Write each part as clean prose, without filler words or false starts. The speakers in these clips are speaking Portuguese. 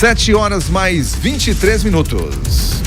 7 horas mais 23 minutos.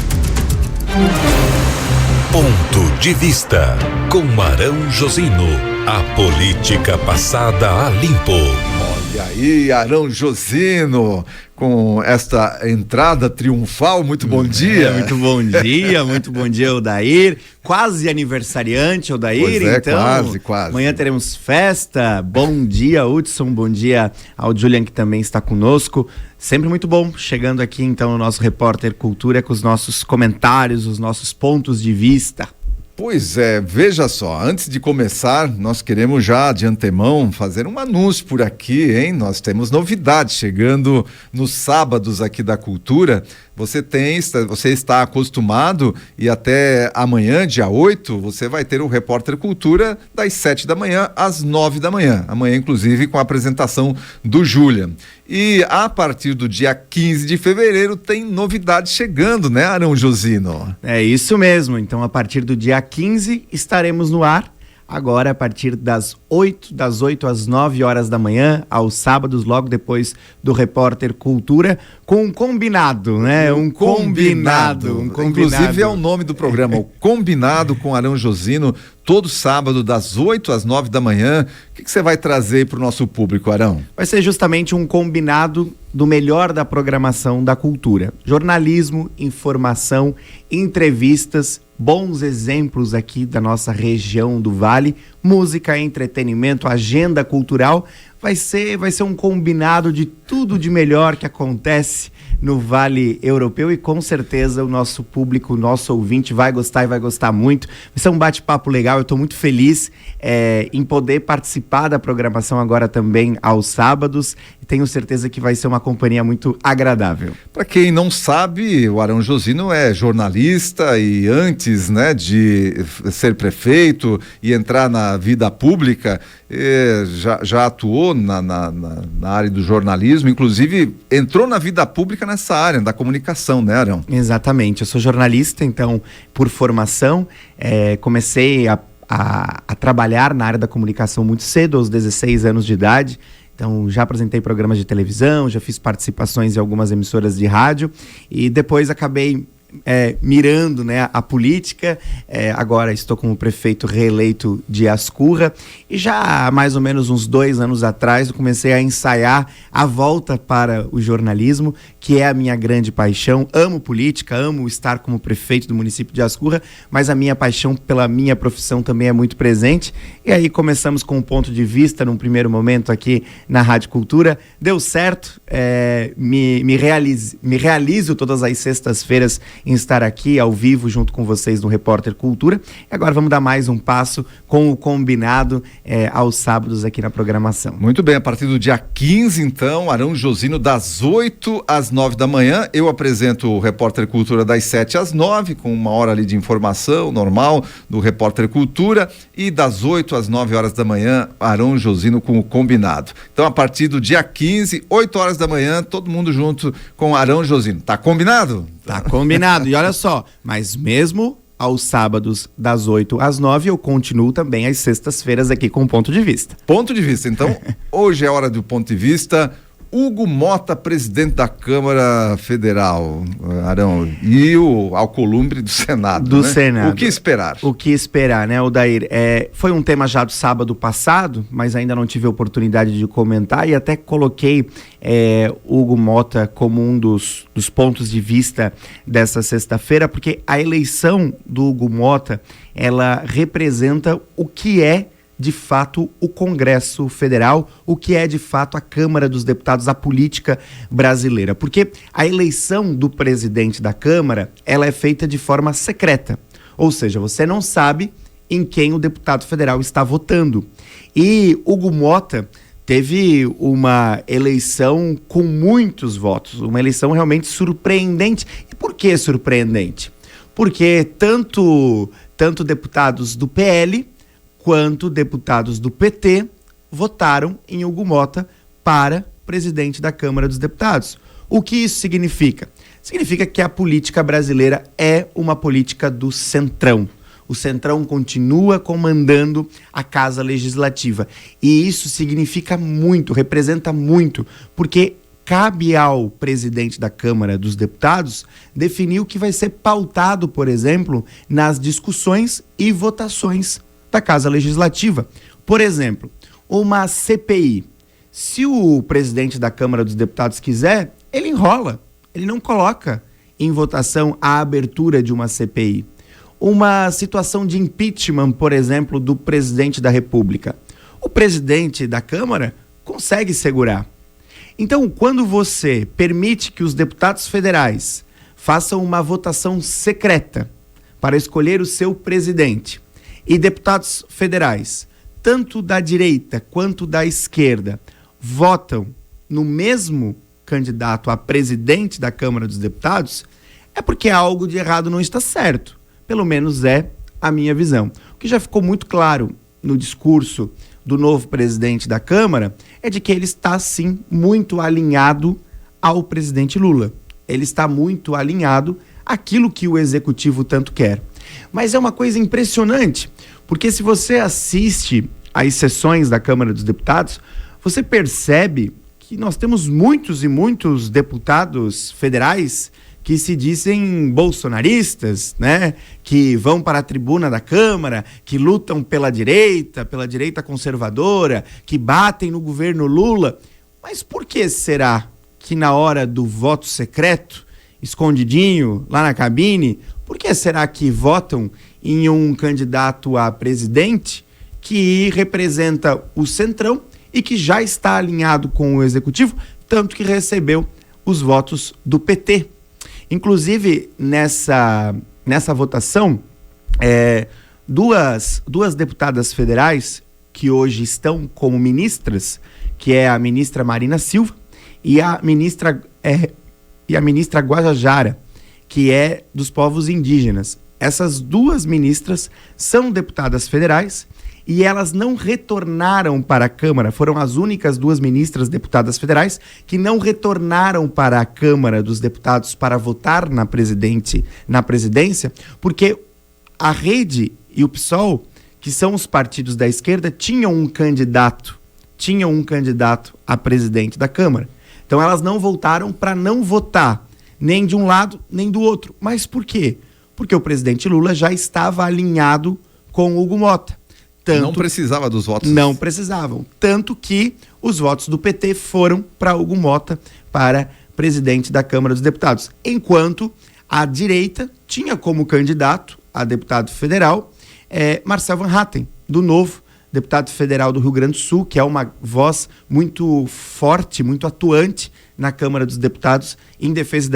Ponto de Vista, com Arão Josino. A política passada a limpo. Olha aí, Arão Josino, com esta entrada triunfal. Muito bom dia. Muito bom dia, Odair. Quase aniversariante, Odair. Pois é, então, quase. Amanhã teremos festa. Bom dia, Hudson. Bom dia ao Julian, que também está conosco. Sempre muito bom. Chegando aqui, então, o nosso Repórter Cultura com os nossos comentários, os nossos pontos de vista. Pois é, veja só, antes de começar, nós queremos já de antemão fazer um anúncio por aqui, hein? Nós temos novidades chegando nos sábados aqui da Cultura. Você está acostumado e até amanhã, dia 8, você vai ter o Repórter Cultura das 7 da manhã às 9 da manhã. Amanhã, inclusive, com a apresentação do Julian. E a partir do dia 15 de fevereiro tem novidade chegando, né, Arão Josino? É isso mesmo. Então, a partir do dia 15 estaremos no ar. Agora, a partir das 8 às 9 horas da manhã, aos sábados, logo depois do Repórter Cultura, com um combinado, né? Um combinado. Inclusive é o nome do programa, o Combinado com Arão Josino, todo sábado, das 8 às 9 da manhã. O que você vai trazer para o nosso público, Arão? Vai ser justamente um combinado do melhor da programação da cultura. Jornalismo, informação, entrevistas, bons exemplos aqui da nossa região do Vale, música, entretenimento, agenda cultural. Vai ser um combinado de tudo de melhor que acontece no Vale Europeu e com certeza o nosso público, o nosso ouvinte vai gostar e vai gostar muito. Vai ser um bate-papo legal, eu estou muito feliz em poder participar da programação agora também aos sábados e tenho certeza que vai ser uma companhia muito agradável. Para quem não sabe, o Arão Josino é jornalista e antes, né, de ser prefeito e entrar na vida pública, já atuou na área do jornalismo, inclusive entrou na vida pública nessa área da comunicação, né, Arão? Exatamente, eu sou jornalista, então, por formação, comecei a trabalhar na área da comunicação muito cedo, aos 16 anos de idade. Então, já apresentei programas de televisão, já fiz participações em algumas emissoras de rádio e depois acabei mirando, né, a política. Agora estou como prefeito reeleito de Ascurra e já há mais ou menos uns 2 anos atrás eu comecei a ensaiar a volta para o jornalismo, que é a minha grande paixão. Amo política, amo estar como prefeito do município de Ascurra, mas a minha paixão pela minha profissão também é muito presente. E aí começamos com um ponto de vista num primeiro momento aqui na Rádio Cultura. Deu certo, me realizo todas as sextas-feiras em estar aqui ao vivo junto com vocês no Repórter Cultura. E agora vamos dar mais um passo com o combinado aos sábados aqui na programação. Muito bem, a partir do dia 15, então, Arão Josino, das 8 às 9 da manhã. Eu apresento o Repórter Cultura das 7 às 9, com 1 hora ali de informação normal do Repórter Cultura. E das 8 às 9 horas da manhã, Arão Josino com o combinado. Então, a partir do dia 15, 8 horas da manhã, todo mundo junto com Arão Josino. Tá combinado? Tá combinado. E olha só, mas mesmo aos sábados das 8 às 9, eu continuo também às sextas-feiras aqui com o Ponto de Vista. Ponto de Vista. Então, hoje é hora do Ponto de Vista. Hugo Mota, presidente da Câmara Federal, Arão, e o Alcolumbre do Senado. Senado. O que esperar? O que esperar, né, Odair? Foi um tema já do sábado passado, mas ainda não tive a oportunidade de comentar e até coloquei Hugo Mota como um dos pontos de vista dessa sexta-feira, porque a eleição do Hugo Mota, ela representa o que é de fato o Congresso Federal, o que é de fato a Câmara dos Deputados, a política brasileira. Porque a eleição do presidente da Câmara, ela é feita de forma secreta. Ou seja, você não sabe em quem o deputado federal está votando. E Hugo Mota teve uma eleição com muitos votos, uma eleição realmente surpreendente. E por que surpreendente? Porque tanto deputados do PL quanto deputados do PT votaram em Hugo Mota para presidente da Câmara dos Deputados. O que isso significa? Significa que a política brasileira é uma política do Centrão. O Centrão continua comandando a Casa Legislativa. E isso significa muito, representa muito, porque cabe ao presidente da Câmara dos Deputados definir o que vai ser pautado, por exemplo, nas discussões e votações da Casa Legislativa. Por exemplo, uma CPI. Se o presidente da Câmara dos Deputados quiser, ele enrola, ele não coloca em votação a abertura de uma CPI. Uma situação de impeachment, por exemplo, do presidente da República. O presidente da Câmara consegue segurar. Então, quando você permite que os deputados federais façam uma votação secreta para escolher o seu presidente, e deputados federais, tanto da direita quanto da esquerda, votam no mesmo candidato a presidente da Câmara dos Deputados, é porque algo de errado não está certo. Pelo menos é a minha visão. O que já ficou muito claro no discurso do novo presidente da Câmara é de que ele está, sim, muito alinhado ao presidente Lula. Ele está muito alinhado àquilo que o executivo tanto quer. Mas é uma coisa impressionante, porque se você assiste às sessões da Câmara dos Deputados, você percebe que nós temos muitos e muitos deputados federais que se dizem bolsonaristas, né? Que vão para a tribuna da Câmara, que lutam pela direita conservadora, que batem no governo Lula. Mas por que será que na hora do voto secreto, escondidinho, lá na cabine, por que será que votam em um candidato a presidente que representa o Centrão e que já está alinhado com o Executivo, tanto que recebeu os votos do PT? Inclusive, nessa votação, duas deputadas federais que hoje estão como ministras, que é a ministra Marina Silva e a ministra Guajajara, que é dos povos indígenas. Essas duas ministras são deputadas federais e elas não retornaram para a Câmara. Foram as únicas duas ministras deputadas federais que não retornaram para a Câmara dos Deputados para votar na presidência, porque a Rede e o PSOL, que são os partidos da esquerda, tinham um candidato a presidente da Câmara. Então elas não voltaram para não votar, nem de um lado, nem do outro. Mas por quê? Porque o presidente Lula já estava alinhado com Hugo Mota. Não precisava dos votos. Não precisavam. Tanto que os votos do PT foram para Hugo Mota, para presidente da Câmara dos Deputados. Enquanto a direita tinha como candidato a deputado federal Marcel Van Hatten, do Novo, deputado federal do Rio Grande do Sul, que é uma voz muito forte, muito atuante na Câmara dos Deputados, em defesa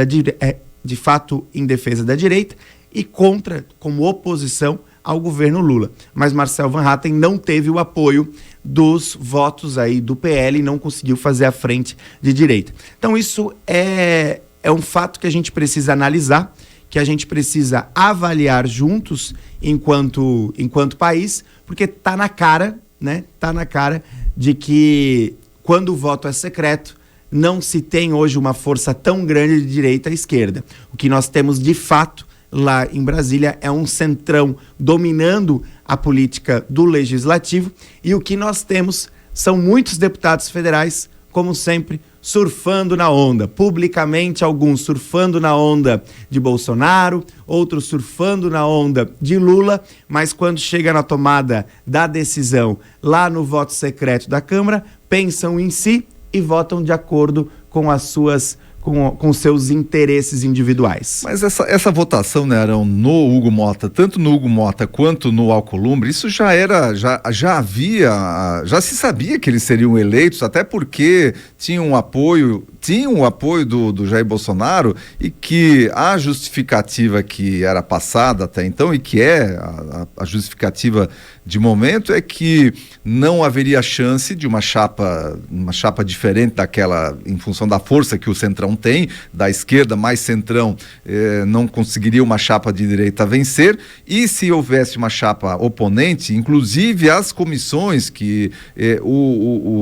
de fato em defesa da direita e contra, como oposição ao governo Lula. Mas Marcel Van Hatten não teve o apoio dos votos aí do PL e não conseguiu fazer a frente de direita. Então isso é um fato que a gente precisa analisar, que a gente precisa avaliar juntos enquanto país, porque tá na cara, né? Tá na cara de que quando o voto é secreto, não se tem hoje uma força tão grande de direita à esquerda. O que nós temos de fato lá em Brasília é um centrão dominando a política do legislativo, e o que nós temos são muitos deputados federais, como sempre, surfando na onda, publicamente alguns surfando na onda de Bolsonaro, outros surfando na onda de Lula, mas quando chega na tomada da decisão lá no voto secreto da Câmara, pensam em si e votam de acordo com as suas com seus interesses individuais. Mas essa votação, né, Arão, no Hugo Mota, tanto no Hugo Mota quanto no Alcolumbre, isso já se sabia que eles seriam eleitos, até porque tinham o apoio do Jair Bolsonaro, e que a justificativa que era passada até então, e que é a justificativa de momento, é que não haveria chance de uma chapa diferente daquela, em função da força que o Centrão tem, da esquerda mais Centrão, não conseguiria uma chapa de direita vencer, e se houvesse uma chapa oponente, inclusive as comissões que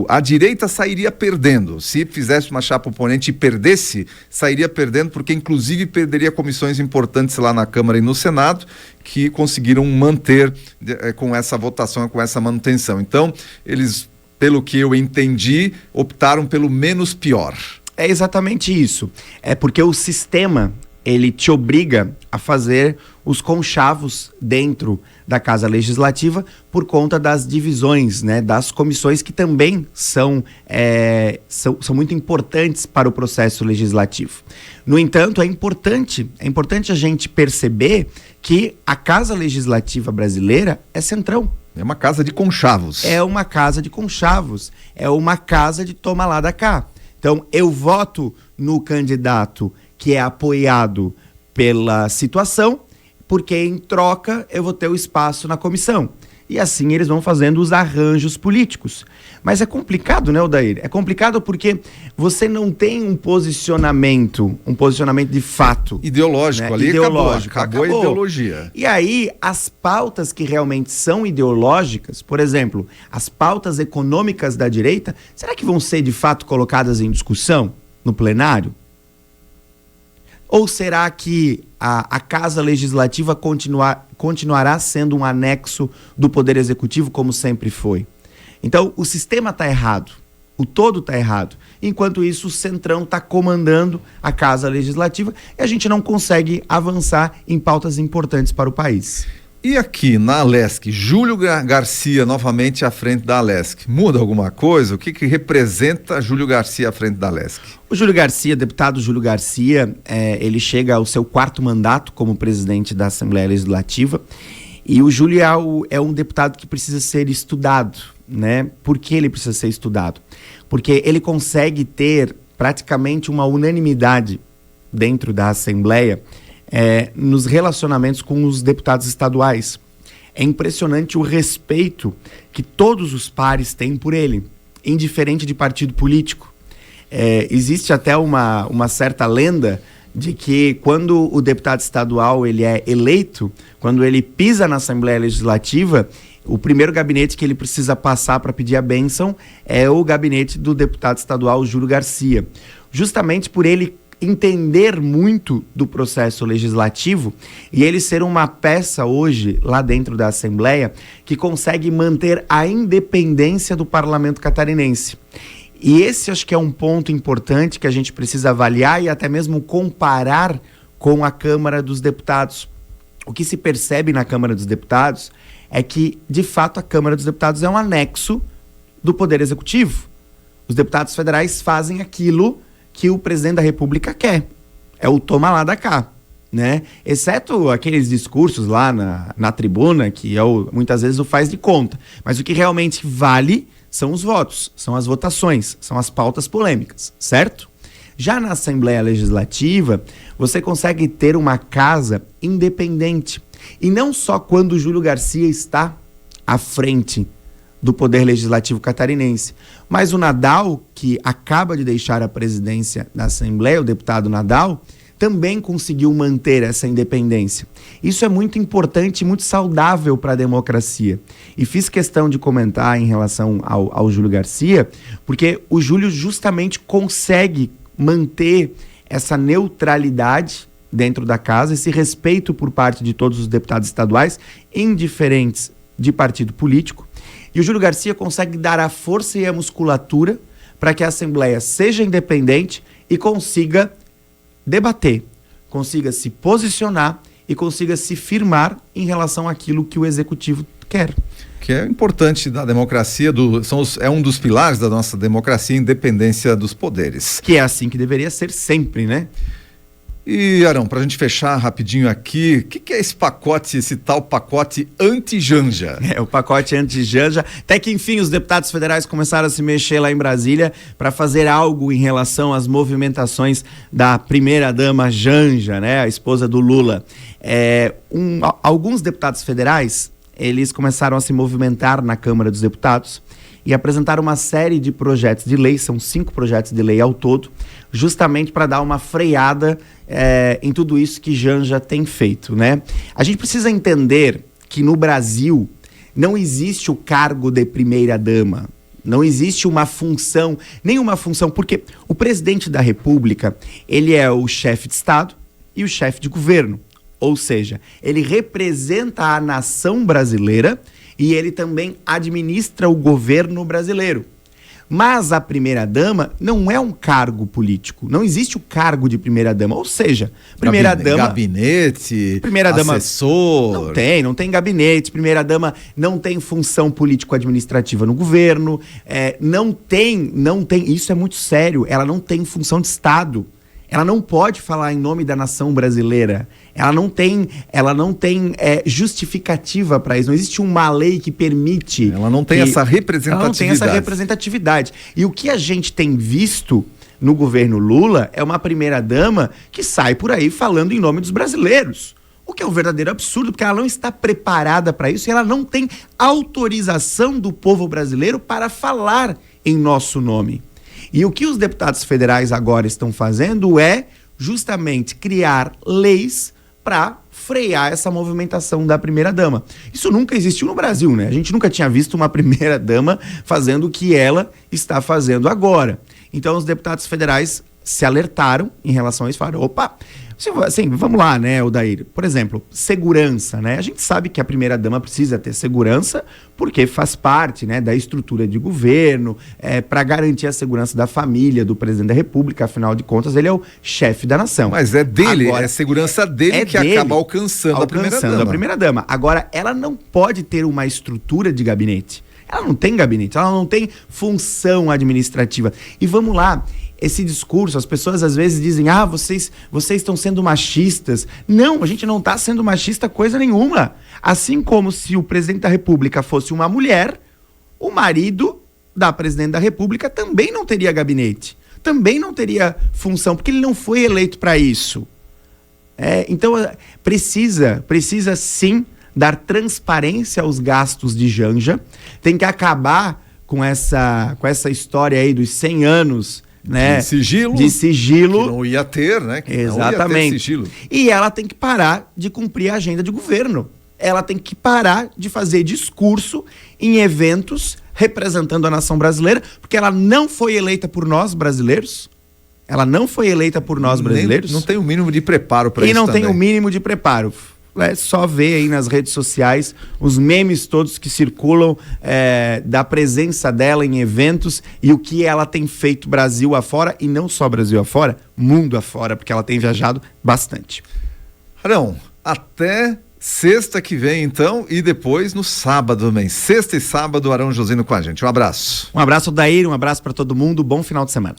a direita sairia perdendo. Se fizesse uma chapa oponente e perdesse, sairia perdendo, porque inclusive perderia comissões importantes lá na Câmara e no Senado, que conseguiram manter com essa votação, com essa manutenção. Então, eles, pelo que eu entendi, optaram pelo menos pior. É exatamente isso. É porque o sistema, ele te obriga a fazer os conchavos dentro da Casa Legislativa por conta das divisões, né, das comissões que também são muito importantes para o processo legislativo. No entanto, é importante a gente perceber que a Casa Legislativa brasileira é centrão. É uma casa de conchavos. É uma casa de conchavos. É uma casa de toma lá da cá. Então, eu voto no candidato que é apoiado pela situação, porque em troca eu vou ter o espaço na comissão. E assim eles vão fazendo os arranjos políticos. Mas é complicado, né, Odair? É complicado porque você não tem um posicionamento de fato. Ideológico, né? Ali ideológico. Acabou a ideologia. E aí, as pautas que realmente são ideológicas, por exemplo, as pautas econômicas da direita, será que vão ser de fato colocadas em discussão no plenário? Ou será que a Casa Legislativa continuará sendo um anexo do Poder Executivo, como sempre foi? Então, o sistema está errado, o todo está errado. Enquanto isso, o Centrão está comandando a Casa Legislativa e a gente não consegue avançar em pautas importantes para o país. E aqui na Alesc, Júlio Garcia novamente à frente da Alesc. Muda alguma coisa? O que representa Júlio Garcia à frente da Alesc? O Júlio Garcia, deputado Júlio Garcia, ele chega ao seu 4º mandato como presidente da Assembleia Legislativa. E o Júlio é um deputado que precisa ser estudado, né? Por que ele precisa ser estudado? Porque ele consegue ter praticamente uma unanimidade dentro da Assembleia nos relacionamentos com os deputados estaduais. É impressionante o respeito que todos os pares têm por ele, indiferente de partido político. Existe até uma certa lenda de que quando o deputado estadual ele é eleito, quando ele pisa na Assembleia Legislativa, o primeiro gabinete que ele precisa passar para pedir a bênção é o gabinete do deputado estadual Júlio Garcia. Justamente por ele entender muito do processo legislativo e ele ser uma peça hoje lá dentro da Assembleia que consegue manter a independência do parlamento catarinense. E esse acho que é um ponto importante que a gente precisa avaliar e até mesmo comparar com a Câmara dos Deputados. O que se percebe na Câmara dos Deputados é que, de fato, a Câmara dos Deputados é um anexo do Poder Executivo. Os deputados federais fazem aquilo que o presidente da República quer. É o toma lá da cá, né? Exceto aqueles discursos lá na tribuna, que muitas vezes o faz de conta. Mas o que realmente vale são os votos, são as votações, são as pautas polêmicas, certo? Já na Assembleia Legislativa, você consegue ter uma casa independente. E não só quando o Júlio Garcia está à frente do Poder Legislativo catarinense, mas o Nadal, que acaba de deixar a presidência da Assembleia, o deputado Nadal, também conseguiu manter essa independência. Isso é muito importante e muito saudável para a democracia. E fiz questão de comentar em relação ao Júlio Garcia, porque o Júlio justamente consegue manter essa neutralidade dentro da casa, esse respeito por parte de todos os deputados estaduais, indiferentes de partido político. E o Júlio Garcia consegue dar a força e a musculatura para que a Assembleia seja independente e consiga debater, consiga se posicionar e consiga se firmar em relação àquilo que o Executivo quer. Que é importante da democracia, é um dos pilares da nossa democracia, a independência dos poderes. Que é assim que deveria ser sempre, né? E, Arão, para a gente fechar rapidinho aqui, o que é esse tal pacote anti-Janja? O pacote anti-Janja, até que enfim os deputados federais começaram a se mexer lá em Brasília para fazer algo em relação às movimentações da primeira-dama Janja, né, a esposa do Lula. Alguns deputados federais, eles começaram a se movimentar na Câmara dos Deputados e apresentaram uma série de projetos de lei, são 5 projetos de lei ao todo, justamente para dar uma freada em tudo isso que Janja tem feito, né? A gente precisa entender que no Brasil não existe o cargo de primeira-dama, não existe uma função, nenhuma função, porque o presidente da República, ele é o chefe de Estado e o chefe de governo, ou seja, ele representa a nação brasileira e ele também administra o governo brasileiro. Mas a primeira-dama não é um cargo político. Não existe o cargo de primeira-dama. Ou seja, primeira-dama... Gabinete, primeira-dama, assessor... Não tem gabinete. Primeira-dama não tem função político-administrativa no governo. Não tem... Isso é muito sério. Ela não tem função de Estado. Ela não pode falar em nome da nação brasileira. Ela não tem justificativa para isso. Não existe uma lei que permite... Ela não tem essa representatividade. Ela não tem essa representatividade. E o que a gente tem visto no governo Lula é uma primeira-dama que sai por aí falando em nome dos brasileiros. O que é um verdadeiro absurdo, porque ela não está preparada para isso e ela não tem autorização do povo brasileiro para falar em nosso nome. E o que os deputados federais agora estão fazendo é justamente criar leis para frear essa movimentação da primeira-dama. Isso nunca existiu no Brasil, né? A gente nunca tinha visto uma primeira-dama fazendo o que ela está fazendo agora. Então os deputados federais se alertaram em relação a isso, falaram, opa, assim, vamos lá, né, Odair? Por exemplo, segurança, né? A gente sabe que a primeira-dama precisa ter segurança porque faz parte, né, da estrutura de governo, para garantir a segurança da família, do presidente da República, afinal de contas, ele é o chefe da nação. Mas é dele, agora, é segurança dele que dele, acaba alcançando a primeira-dama. Agora, ela não pode ter uma estrutura de gabinete. Ela não tem gabinete, ela não tem função administrativa. E vamos lá, esse discurso, as pessoas às vezes dizem, vocês estão sendo machistas. Não, a gente não está sendo machista coisa nenhuma. Assim como se o presidente da República fosse uma mulher, o marido da presidente da República também não teria gabinete, também não teria função, porque ele não foi eleito para isso. Então, precisa sim dar transparência aos gastos de Janja, tem que acabar com essa história aí dos 100 anos, né, de sigilo, que não ia ter, né? Exatamente. Não ia ter sigilo. E ela tem que parar de cumprir a agenda de governo. Ela tem que parar de fazer discurso em eventos representando a nação brasileira, porque ela não foi eleita por nós brasileiros. Ela não foi eleita por nós brasileiros. Não tem o mínimo de preparo para isso. E não também tem o mínimo de preparo. É só ver aí nas redes sociais os memes todos que circulam da presença dela em eventos e o que ela tem feito Brasil afora, e não só Brasil afora, mundo afora, porque ela tem viajado bastante. Arão, até sexta que vem então, e depois no sábado também. Sexta e sábado, Arão Josino com a gente. Um abraço. Um abraço, Odair, um abraço para todo mundo, bom final de semana.